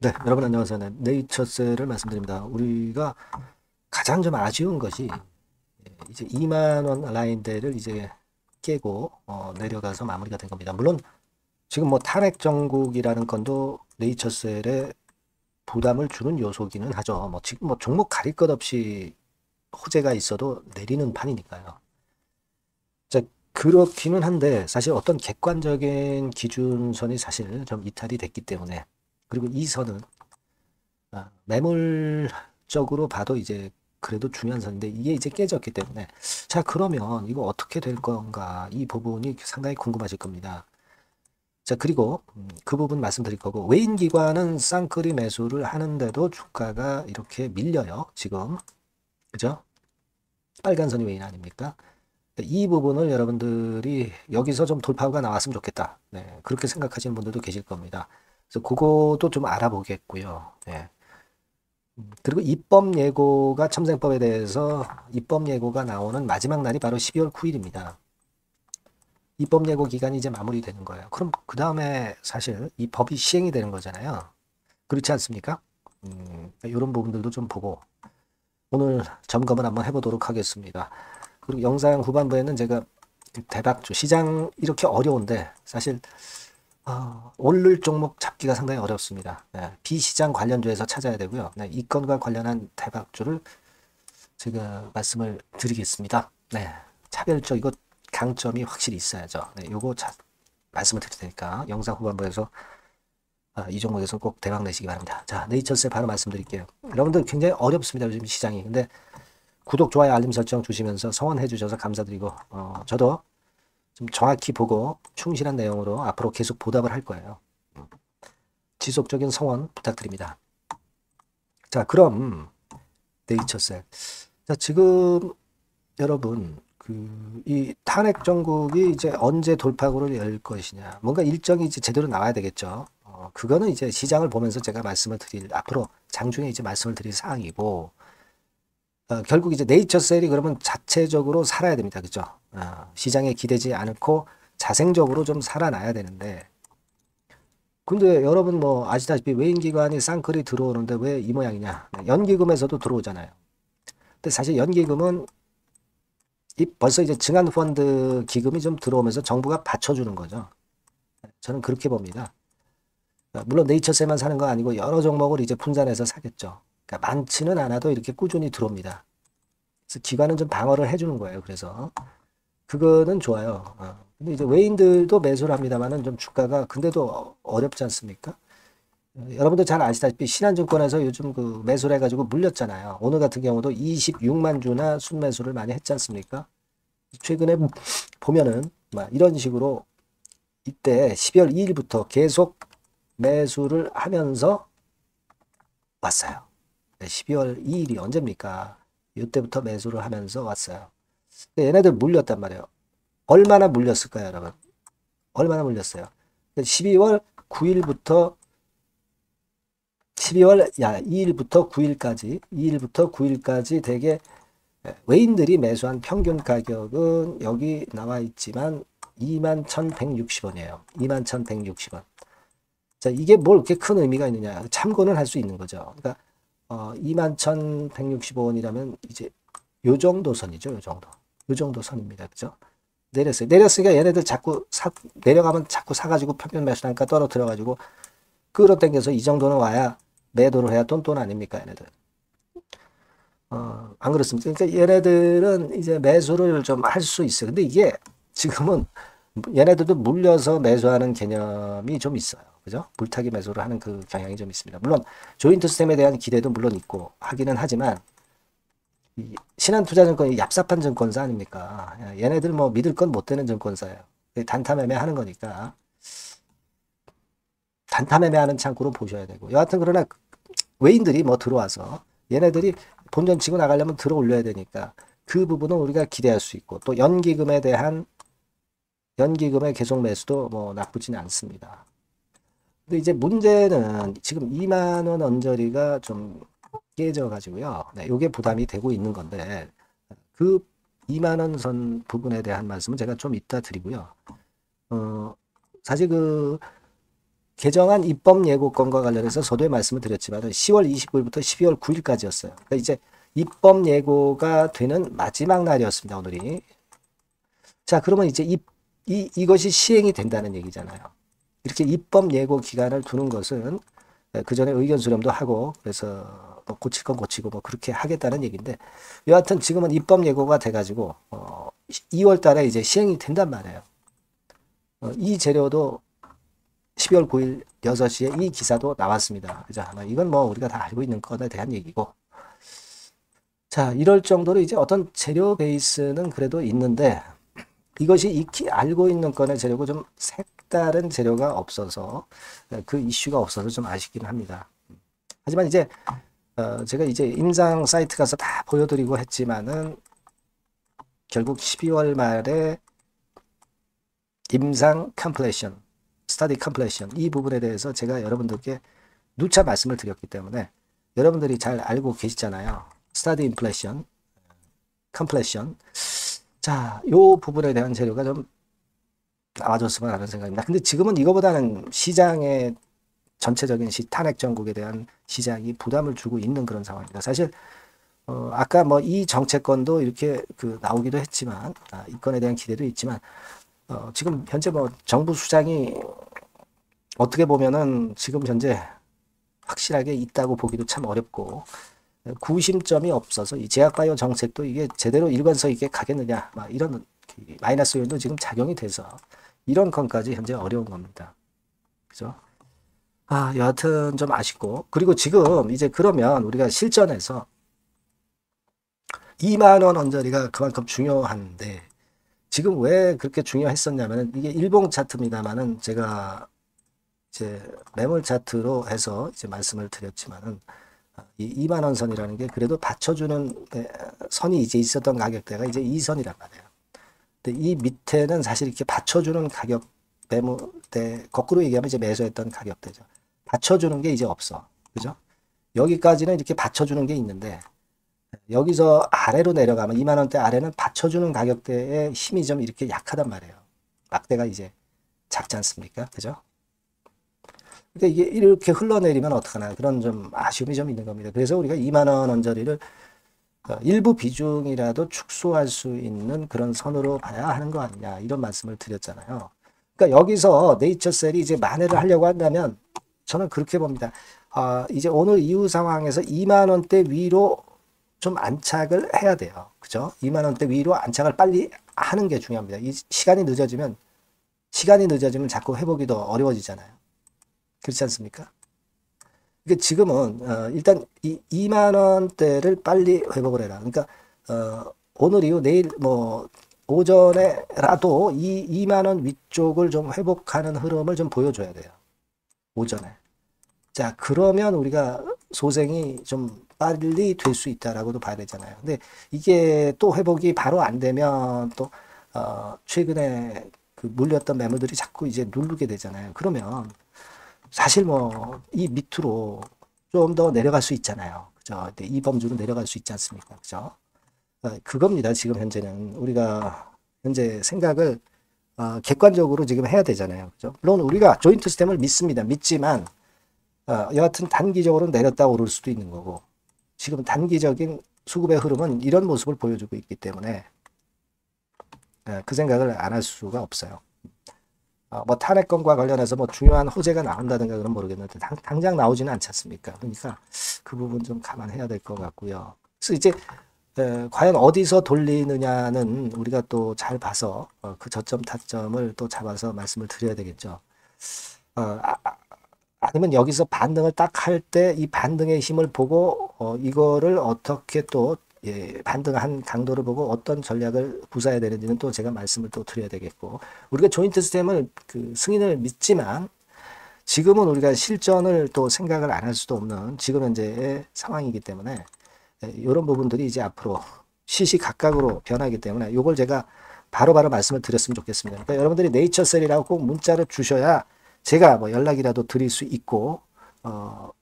네, 여러분 안녕하세요. 네, 네이처셀을 말씀드립니다. 우리가 가장 좀 아쉬운 것이 이제 2만 원 라인대를 이제 깨고 내려가서 마무리가 된 겁니다. 물론 지금 뭐 탄핵 정국이라는 건도 네이처셀에 부담을 주는 요소기는 하죠. 뭐 지금 뭐 종목 가릴 것 없이 호재가 있어도 내리는 판이니까요. 자, 그렇기는 한데 사실 어떤 객관적인 기준선이 사실 좀 이탈이 됐기 때문에, 그리고 이 선은 매물적으로 봐도 이제 그래도 중요한 선인데 이게 이제 깨졌기 때문에, 자 그러면 이거 어떻게 될 건가, 이 부분이 상당히 궁금하실 겁니다. 자 그리고 그 부분 말씀드릴 거고, 외인 기관은 쌍끌이 매수를 하는데도 주가가 이렇게 밀려요 지금. 그죠? 빨간 선이 외인 아닙니까? 이 부분을 여러분들이 여기서 좀 돌파구가 나왔으면 좋겠다, 네, 그렇게 생각하시는 분들도 계실 겁니다. 그래서 그것도 좀 알아보겠고요. 네. 그리고 입법 예고가, 첨생법에 대해서 입법 예고가 나오는 마지막 날이 바로 12월 9일입니다. 입법 예고 기간이 이제 마무리되는 거예요. 그럼 그 다음에 사실 이 법이 시행이 되는 거잖아요. 그렇지 않습니까? 이런 부분들도 좀 보고 오늘 점검을 한번 해보도록 하겠습니다. 그리고 영상 후반부에는 제가 대박주 시장 이렇게 어려운데 사실 오를 종목 잡기가 상당히 어렵습니다. 네, 비시장 관련주에서 찾아야 되고요. 네, 이 건과 관련한 대박주를 제가 말씀을 드리겠습니다. 네, 차별적이고 강점이 확실히 있어야죠. 네, 요거 말씀을 드릴 테니까 영상 후반부에서 이 종목에서 꼭 대박 내시기 바랍니다. 자, 네이처스 바로 말씀드릴게요. 여러분들 굉장히 어렵습니다, 요즘 시장이. 근데 구독, 좋아요, 알림 설정 주시면서 성원해 주셔서 감사드리고, 저도 좀 정확히 보고 충실한 내용으로 앞으로 계속 보답을 할 거예요. 지속적인 성원 부탁드립니다. 자, 그럼 네이처셀. 자, 지금 여러분 이 탄핵 정국이 이제 언제 돌파구를 열 것이냐, 뭔가 일정이 이제 제대로 나와야 되겠죠. 그거는 이제 시장을 보면서 제가 말씀을 드릴, 앞으로 장중에 이제 말씀을 드릴 사항이고, 결국 이제 네이처셀이 그러면 자체적으로 살아야 됩니다. 그죠? 시장에 기대지 않고 자생적으로 좀 살아나야 되는데, 근데 여러분 뭐 아시다시피 외인기관이 쌍끌이 들어오는데 왜 이 모양이냐? 연기금에서도 들어오잖아요. 근데 사실 연기금은 벌써 이제 증안펀드 기금이 좀 들어오면서 정부가 받쳐주는 거죠. 저는 그렇게 봅니다. 물론 네이처셀만 사는 거 아니고 여러 종목을 이제 분산해서 사겠죠. 그러니까 많지는 않아도 이렇게 꾸준히 들어옵니다. 그래서 기관은 좀 방어를 해주는 거예요. 그래서 그거는 좋아요. 근데 이제 외인들도 매수를 합니다만은 좀 주가가 근데도 어렵지 않습니까? 여러분들 잘 아시다시피 신한증권에서 요즘 그 매수를 해가지고 물렸잖아요. 오늘 같은 경우도 26만 주나 순매수를 많이 했지 않습니까? 최근에 보면은 막 이런 식으로 이때 12월 2일부터 계속 매수를 하면서 왔어요. 12월 2일이 언제입니까? 이때부터 매수를 하면서 왔어요. 얘네들 물렸단 말이에요. 얼마나 물렸을까요, 여러분? 얼마나 물렸어요? 12월 9일부터 2일부터 9일까지 되게 외인들이 매수한 평균 가격은 여기 나와 있지만 21,160원이에요. 21,160원. 자, 이게 뭘 이렇게 큰 의미가 있느냐? 참고는 할 수 있는 거죠. 그러니까 21,165원이라면 이제 요 정도 선이죠. 요 정도. 요 정도 선입니다. 그죠? 내렸어요. 내렸으니까 얘네들 자꾸 내려가면 자꾸 사가지고 평균 매수 단가 떨어뜨려가지고 끌어당겨서 이 정도는 와야 매도를 해야 돈 아닙니까, 얘네들. 안 그렇습니까? 그러니까 얘네들은 이제 매수를 좀 할 수 있어요. 근데 이게 지금은 얘네들도 물려서 매수하는 개념이 좀 있어요. 그죠? 물타기 매수를 하는 그 경향이 좀 있습니다. 물론 조인트 시스템에 대한 기대도 물론 있고 하기는 하지만, 이 신한투자증권이 얍삽한 증권사 아닙니까? 얘네들 뭐 믿을 건 못 되는 증권사예요. 단타 매매하는 거니까 단타 매매하는 창구로 보셔야 되고, 여하튼 그러나 외인들이 뭐 들어와서 얘네들이 본전 치고 나가려면 들어 올려야 되니까 그 부분은 우리가 기대할 수 있고, 또 연기금에 대한 연기금의 계속 매수도 뭐 나쁘지는 않습니다. 근데 이제 문제는 지금 2만 원 언저리가 좀 깨져 가지고요. 네, 요게 부담이 되고 있는 건데, 그 2만 원 선 부분에 대한 말씀은 제가 좀 이따 드리고요. 어, 사실 그 개정안 입법 예고건과 관련해서 서두에 말씀을 드렸지만 10월 29일부터 12월 9일까지였어요. 그러니까 이제 입법 예고가 되는 마지막 날이었습니다. 오늘이. 자, 그러면 이제 이것이 시행이 된다는 얘기잖아요. 이렇게 입법 예고 기간을 두는 것은 그 전에 의견 수렴도 하고 그래서 뭐 고칠 건 고치고 뭐 그렇게 하겠다는 얘기인데 여하튼 지금은 입법 예고가 돼가지고 2월 달에 이제 시행이 된단 말이에요. 이 재료도 12월 9일 6시에 이 기사도 나왔습니다. 그죠? 이건 뭐 우리가 다 알고 있는 것에 대한 얘기고. 자, 이럴 정도로 이제 어떤 재료 베이스는 그래도 있는데 이것이 익히 알고 있는 건의 재료고 좀 색다른 재료가 없어서 그 이슈가 없어서 좀 아쉽긴 합니다. 하지만 이제 제가 이제 임상 사이트 가서 다 보여드리고 했지만은 결국 12월 말에 임상 컴플레이션, 스터디 컴플레이션 이 부분에 대해서 제가 여러분들께 누차 말씀을 드렸기 때문에 여러분들이 잘 알고 계시잖아요. 스터디 인플레이션, 컴플레이션. 자, 요 부분에 대한 재료가 좀 나와줬으면 하는 생각입니다. 근데 지금은 이거보다는 시장의 전체적인 탄핵 정국에 대한 시장이 부담을 주고 있는 그런 상황입니다. 사실 아까 뭐 이 정책권도 이렇게 나오기도 했지만 이 건에 대한 기대도 있지만 지금 현재 뭐 정부 수장이 어떻게 보면은 지금 현재 확실하게 있다고 보기도 참 어렵고 구심점이 없어서 이 제약바이오 정책도 이게 제대로 일관성 있게 가겠느냐 막 이런 마이너스 요인도 지금 작용이 돼서 이런 건까지 현재 어려운 겁니다. 그죠? 여하튼 좀 아쉽고 그리고 지금 이제 그러면 우리가 실전에서 2만원 언저리가 그만큼 중요한데 지금 왜 그렇게 중요했었냐면은 이게 일봉 차트입니다만은 제가 이제 매물 차트로 해서 이제 말씀을 드렸지만은 이 2만원 선이라는 게 그래도 받쳐주는 선이 이제 있었던 가격대가 이제 이 선이란 말이에요. 근데 이 밑에는 사실 이렇게 받쳐주는 가격 매물대 거꾸로 얘기하면 이제 매수했던 가격대죠. 받쳐주는 게 이제 없어. 그죠? 여기까지는 이렇게 받쳐주는 게 있는데 여기서 아래로 내려가면 2만원대 아래는 받쳐주는 가격대의 힘이 좀 이렇게 약하단 말이에요. 막대가 이제 작지 않습니까? 그죠? 그러니까 이게 이렇게 흘러내리면 어떡하나 그런 좀 아쉬움이 좀 있는 겁니다. 그래서 우리가 2만원 언저리를 일부 비중이라도 축소할 수 있는 그런 선으로 봐야 하는 거 아니냐 이런 말씀을 드렸잖아요. 그러니까 여기서 네이처셀이 이제 만회를 하려고 한다면 저는 그렇게 봅니다. 이제 오늘 이후 상황에서 2만원대 위로 좀 안착을 해야 돼요. 그죠? 2만원대 위로 안착을 빨리 하는 게 중요합니다. 이 시간이 늦어지면 자꾸 회복이 더 어려워지잖아요. 그렇지 않습니까? 그러니까 지금은 일단 이 2만원대를 빨리 회복을 해라. 그러니까 오늘 이후 내일 뭐 오전에라도 이 2만원 위쪽을 좀 회복하는 흐름을 좀 보여줘야 돼요. 오전에. 자, 그러면 우리가 소생이 좀 빨리 될 수 있다라고도 봐야 되잖아요. 근데 이게 또 회복이 바로 안 되면 또 최근에 물렸던 매물들이 자꾸 이제 누르게 되잖아요. 그러면 사실 뭐 이 밑으로 좀 더 내려갈 수 있잖아요. 그죠? 이 범주로 내려갈 수 있지 않습니까? 그죠? 그겁니다. 지금 현재는 우리가 현재 생각을 객관적으로 지금 해야 되잖아요. 그죠? 물론 우리가 조인트 스템을 믿습니다. 믿지만 여하튼 단기적으로 내렸다 오를 수도 있는 거고 지금 단기적인 수급의 흐름은 이런 모습을 보여주고 있기 때문에 그 생각을 안 할 수가 없어요. 뭐 탄핵권과 관련해서 뭐 중요한 호재가 나온다든가 그런 모르겠는데 당장 나오지는 않지 않습니까? 그러니까 그 부분 좀 감안해야 될 것 같고요. 그래서 이제 과연 어디서 돌리느냐는 우리가 또 잘 봐서 그 저점 타점을 또 잡아서 말씀을 드려야 되겠죠. 아니면 여기서 반등을 딱 할 때 이 반등의 힘을 보고 이거를 어떻게 또 반등한 강도를 보고 어떤 전략을 구사해야 되는지는 또 제가 말씀을 또 드려야 되겠고 우리가 조인트 스템을 승인을 믿지만 지금은 우리가 실전을 또 생각을 안 할 수도 없는 지금 현재의 상황이기 때문에 이런 부분들이 이제 앞으로 시시각각으로 변하기 때문에 이걸 제가 바로바로 말씀을 드렸으면 좋겠습니다. 그러니까 여러분들이 네이처셀이라고 꼭 문자를 주셔야 제가 뭐 연락이라도 드릴 수 있고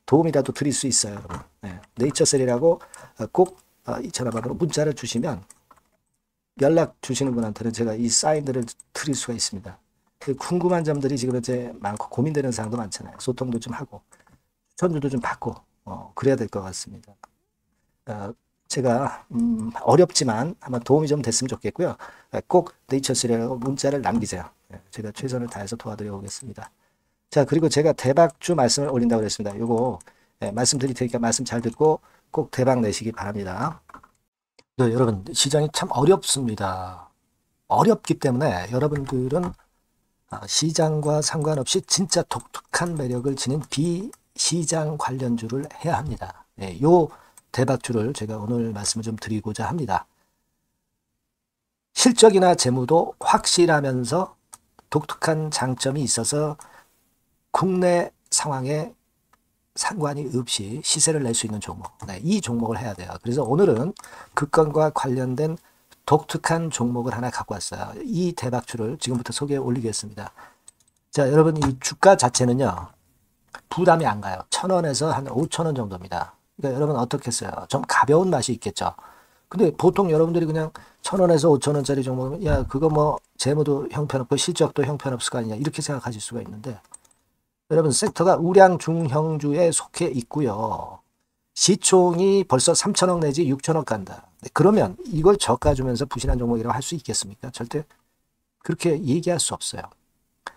도움이라도 드릴 수 있어요. 여러분. 네이처셀이라고 꼭 이 전화번호로 문자를 주시면 연락 주시는 분한테는 제가 이 사인들을 드릴 수가 있습니다. 그 궁금한 점들이 지금 이제 많고 고민되는 사항도 많잖아요. 소통도 좀 하고 추천도 좀 받고 그래야 될 것 같습니다. 제가 어렵지만 한번 도움이 좀 됐으면 좋겠고요. 꼭 네이처스라고 문자를 남기세요. 제가 최선을 다해서 도와드려 보겠습니다. 자, 그리고 제가 대박주 말씀을 올린다고 그랬습니다. 요거 말씀드릴 테니까 말씀 잘 듣고 꼭 대박 내시기 바랍니다. 네, 여러분 시장이 참 어렵습니다. 어렵기 때문에 여러분들은 시장과 상관없이 진짜 독특한 매력을 지닌 비시장 관련주를 해야 합니다. 네, 요 대박주를 제가 오늘 말씀을 좀 드리고자 합니다. 실적이나 재무도 확실하면서 독특한 장점이 있어서 국내 상황에 상관이 없이 시세를 낼 수 있는 종목. 네, 이 종목을 해야 돼요. 그래서 오늘은 그 건과 관련된 독특한 종목을 하나 갖고 왔어요. 이 대박주를 지금부터 소개해 올리겠습니다. 자, 여러분 이 주가 자체는요. 부담이 안 가요. 1,000원에서 한 5,000원 정도입니다. 그러니까 여러분 어떻겠어요? 좀 가벼운 맛이 있겠죠. 근데 보통 여러분들이 그냥 1,000원에서 5,000원짜리 종목이면 야 그거 뭐 재무도 형편없고 실적도 형편없을 거 아니냐 이렇게 생각하실 수가 있는데 여러분 섹터가 우량 중형주에 속해 있고요. 시총이 벌써 3천억 내지 6천억 간다. 그러면 이걸 저가 주면서 부실한 종목이라고 할 수 있겠습니까? 절대 그렇게 얘기할 수 없어요.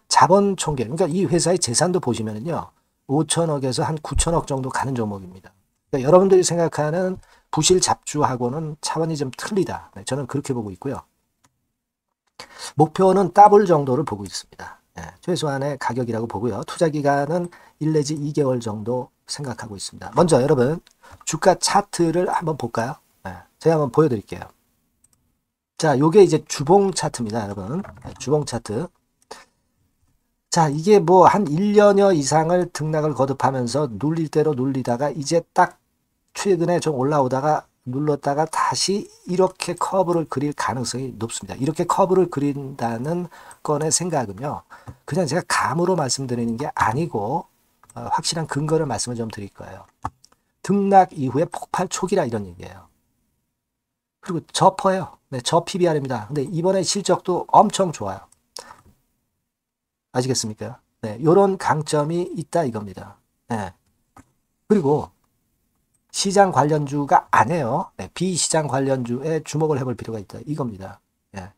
자본 총계, 그러니까 이 회사의 재산도 보시면은요. 5천억에서 한 9천억 정도 가는 종목입니다. 그러니까 여러분들이 생각하는 부실 잡주하고는 차원이 좀 틀리다. 네, 저는 그렇게 보고 있고요. 목표는 더블 정도를 보고 있습니다. 네, 최소한의 가격이라고 보고요. 투자 기간은 1 내지 2개월 정도 생각하고 있습니다. 먼저 여러분 주가 차트를 한번 볼까요? 네, 제가 한번 보여드릴게요. 자, 요게 이제 주봉 차트입니다, 여러분. 네, 주봉 차트. 자, 이게 뭐 한 1년여 이상을 등락을 거듭하면서 눌릴 대로 눌리다가 이제 딱 최근에 좀 올라오다가 눌렀다가 다시 이렇게 커브를 그릴 가능성이 높습니다. 이렇게 커브를 그린다는 건의 생각은요. 그냥 제가 감으로 말씀드리는 게 아니고 확실한 근거를 말씀을 좀 드릴 거예요. 등락 이후에 폭발 초기라 이런 얘기예요. 그리고 저퍼예요. 네, 저 PBR입니다. 근데 이번에 실적도 엄청 좋아요. 아시겠습니까? 네, 요런 강점이 있다 이겁니다. 네. 그리고 시장 관련주가 아니에요. 네, 비시장 관련주에 주목을 해볼 필요가 있다. 이겁니다. 예.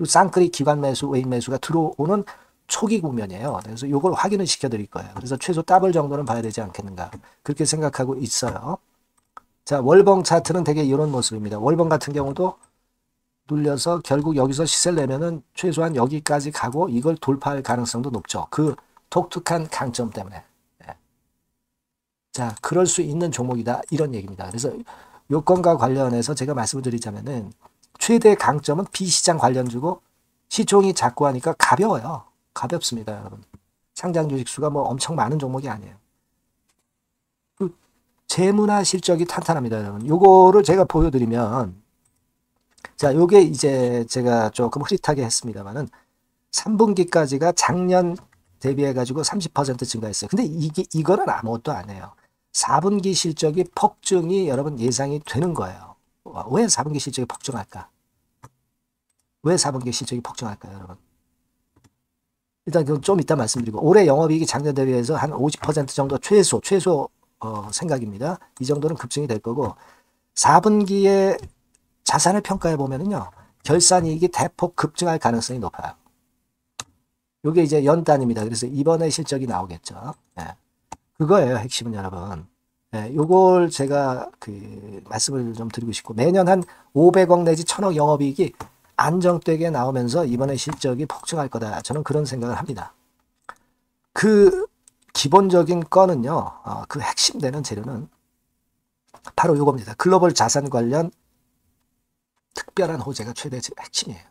쌍끌이 기관 매수, 외인 매수가 들어오는 초기 국면이에요. 그래서 이걸 확인을 시켜드릴 거예요. 그래서 최소 더블 정도는 봐야 되지 않겠는가. 그렇게 생각하고 있어요. 자, 월봉 차트는 되게 이런 모습입니다. 월봉 같은 경우도 눌려서 결국 여기서 시세를 내면은 최소한 여기까지 가고 이걸 돌파할 가능성도 높죠. 그 독특한 강점 때문에. 자, 그럴 수 있는 종목이다. 이런 얘기입니다. 그래서 요건과 관련해서 제가 말씀을 드리자면은 최대 강점은 비시장 관련주고 시총이 작고 하니까 가벼워요. 가볍습니다, 여러분. 상장 주식 수가 뭐 엄청 많은 종목이 아니에요. 재무나 실적이 탄탄합니다, 여러분. 요거를 제가 보여드리면 자, 요게 이제 제가 조금 흐릿하게 했습니다만은 3분기까지가 작년 대비해가지고 30% 증가했어요. 근데 이거는 아무것도 아니에요. 4분기 실적이 폭증이 여러분 예상이 되는 거예요. 왜 4분기 실적이 폭증할까? 왜 4분기 실적이 폭증할까요, 여러분? 일단 그건 좀 이따 말씀드리고 올해 영업이익이 작년 대비해서 한 50% 정도 최소 생각입니다. 이 정도는 급증이 될 거고 4분기에 자산을 평가해 보면은요. 결산이익이 대폭 급증할 가능성이 높아요. 이게 이제 연단입니다. 그래서 이번에 실적이 나오겠죠. 네. 그거예요. 핵심은 여러분. 네, 요걸 제가 말씀을 좀 드리고 싶고 매년 한 500억 내지 1000억 영업이익이 안정되게 나오면서 이번에 실적이 폭증할 거다. 저는 그런 생각을 합니다. 그 기본적인 건은요. 그 핵심 되는 재료는 바로 요겁니다. 글로벌 자산 관련 특별한 호재가 최대 핵심이에요.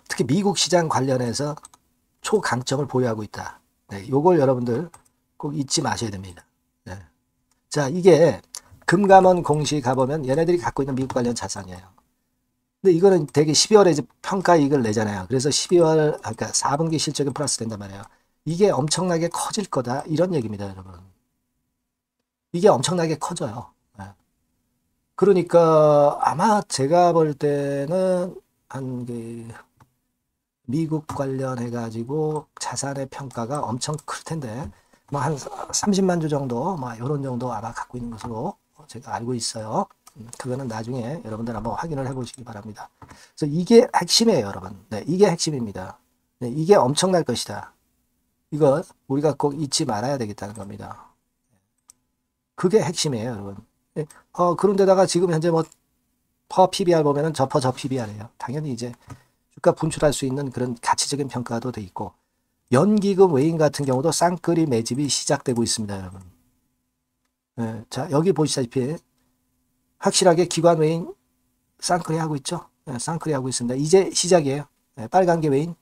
특히 미국 시장 관련해서 초강점을 보유하고 있다. 네, 요걸 여러분들 꼭 잊지 마셔야 됩니다. 네. 자, 이게 금감원 공시 가보면 얘네들이 갖고 있는 미국 관련 자산이에요. 근데 이거는 되게 12월에 이제 평가이익을 내잖아요. 그래서 12월, 그러니까 4분기 실적이 플러스 된단 말이에요. 이게 엄청나게 커질 거다. 이런 얘기입니다, 여러분. 이게 엄청나게 커져요. 네. 그러니까 아마 제가 볼 때는 한 미국 관련해 가지고 자산의 평가가 엄청 클 텐데 뭐 한 30만 주 정도 뭐 이런 정도 아마 갖고 있는 것으로 제가 알고 있어요. 그거는 나중에 여러분들 한번 확인을 해 보시기 바랍니다. 그래서 이게 핵심이에요, 여러분. 네, 이게 핵심입니다. 네, 이게 엄청날 것이다. 이거 우리가 꼭 잊지 말아야 되겠다는 겁니다. 그게 핵심이에요, 여러분. 네, 그런데다가 지금 현재 뭐 퍼 PBR 보면은 저 PBR이에요. 당연히 이제 주가 분출할 수 있는 그런 가치적인 평가도 돼 있고 연기금 외인 같은 경우도 쌍끌이 매집이 시작되고 있습니다, 여러분. 네, 자, 여기 보시다시피 확실하게 기관 외인 쌍끌이 하고 있죠. 네, 쌍끌이 하고 있습니다. 이제 시작이에요. 네, 빨간 게 외인,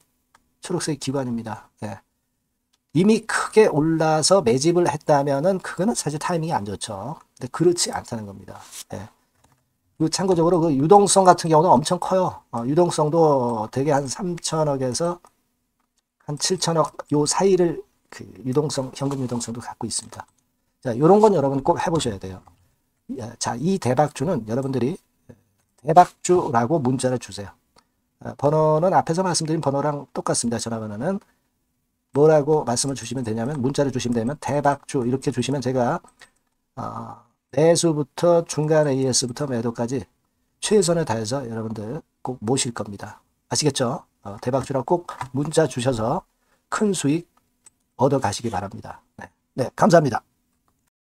초록색 기관입니다. 네. 이미 크게 올라서 매집을 했다면은 그거는 사실 타이밍이 안 좋죠. 근데 그렇지 않다는 겁니다. 네. 그리고 참고적으로 그 유동성 같은 경우는 엄청 커요. 유동성도 되게 한 3천억에서 한 7천억 요 사이를 그 유동성, 현금 유동성도 갖고 있습니다. 자, 요런 건 여러분 꼭 해보셔야 돼요. 자, 이 대박주는 여러분들이 대박주라고 문자를 주세요. 번호는 앞에서 말씀드린 번호랑 똑같습니다. 전화번호는 뭐라고 말씀을 주시면 되냐면 문자를 주시면 되면 대박주 이렇게 주시면 제가 매수부터 중간 AS부터 매도까지 최선을 다해서 여러분들 꼭 모실 겁니다. 아시겠죠? 대박주라고 꼭 문자 주셔서 큰 수익 얻어 가시기 바랍니다. 네, 감사합니다.